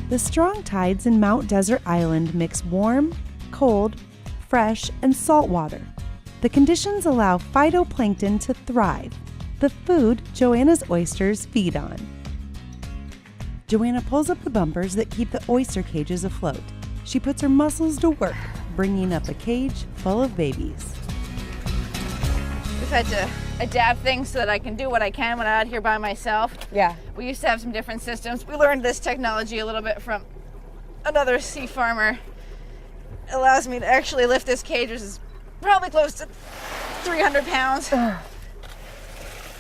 The strong tides in Mount Desert Island mix warm, cold, fresh, and salt water. The conditions allow phytoplankton to thrive, the food Joanna's oysters feed on. Joanna pulls up the bumpers that keep the oyster cages afloat. She puts her muscles to work, bringing up a cage full of babies. We've had to adapt things so that I can do what I can when I'm out here by myself. Yeah. We used to have some different systems. We learned this technology a little bit from another sea farmer. It allows me to actually lift this cage, which is probably close to 300 pounds,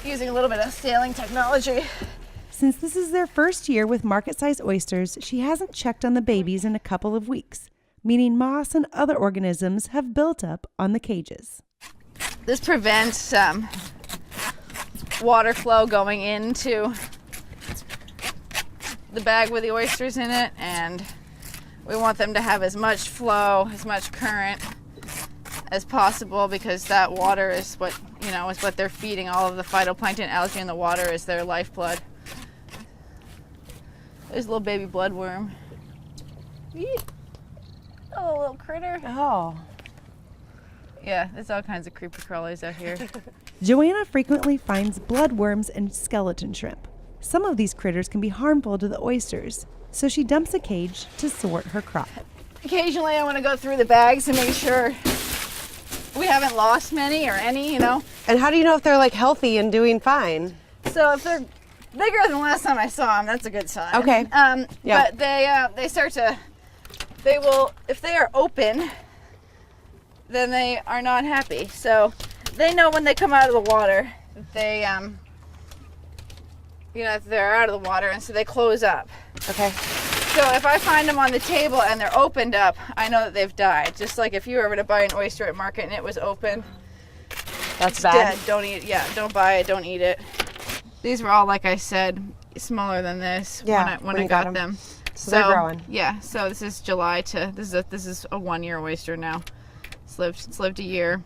using a little bit of sailing technology. Since this is their first year with market-sized oysters, she hasn't checked on the babies in a couple of weeks, meaning moss and other organisms have built up on the cages. This prevents water flow going into the bag with the oysters in it, and we want them to have as much flow, as much current as possible, because that water is what, is what they're feeding. All of the phytoplankton, algae in the water is their lifeblood. There's a little baby bloodworm. Oh, little critter. Oh. Yeah, there's all kinds of creepy crawlies out here. Joanna frequently finds bloodworms and skeleton shrimp. Some of these critters can be harmful to the oysters, so she dumps a cage to sort her crop. Occasionally I want to go through the bags and make sure we haven't lost many or any, And how do you know if they're like healthy and doing fine? So if they're bigger than last time I saw them, that's a good sign. Okay. Yeah. But they start to, if they are open, then they are not happy. So they know when they come out of the water, they, they're out of the water, and so they close up. Okay. So if I find them on the table and they're opened up, I know that they've died. Just like if you were to buy an oyster at market and it was open, That's bad. dead. Don't eat it. Yeah, don't buy it. Don't eat it. These were all, like I said, smaller than this when I got them. So they're growing. Yeah. So this is July to this is a 1 year oyster now. It's lived a year.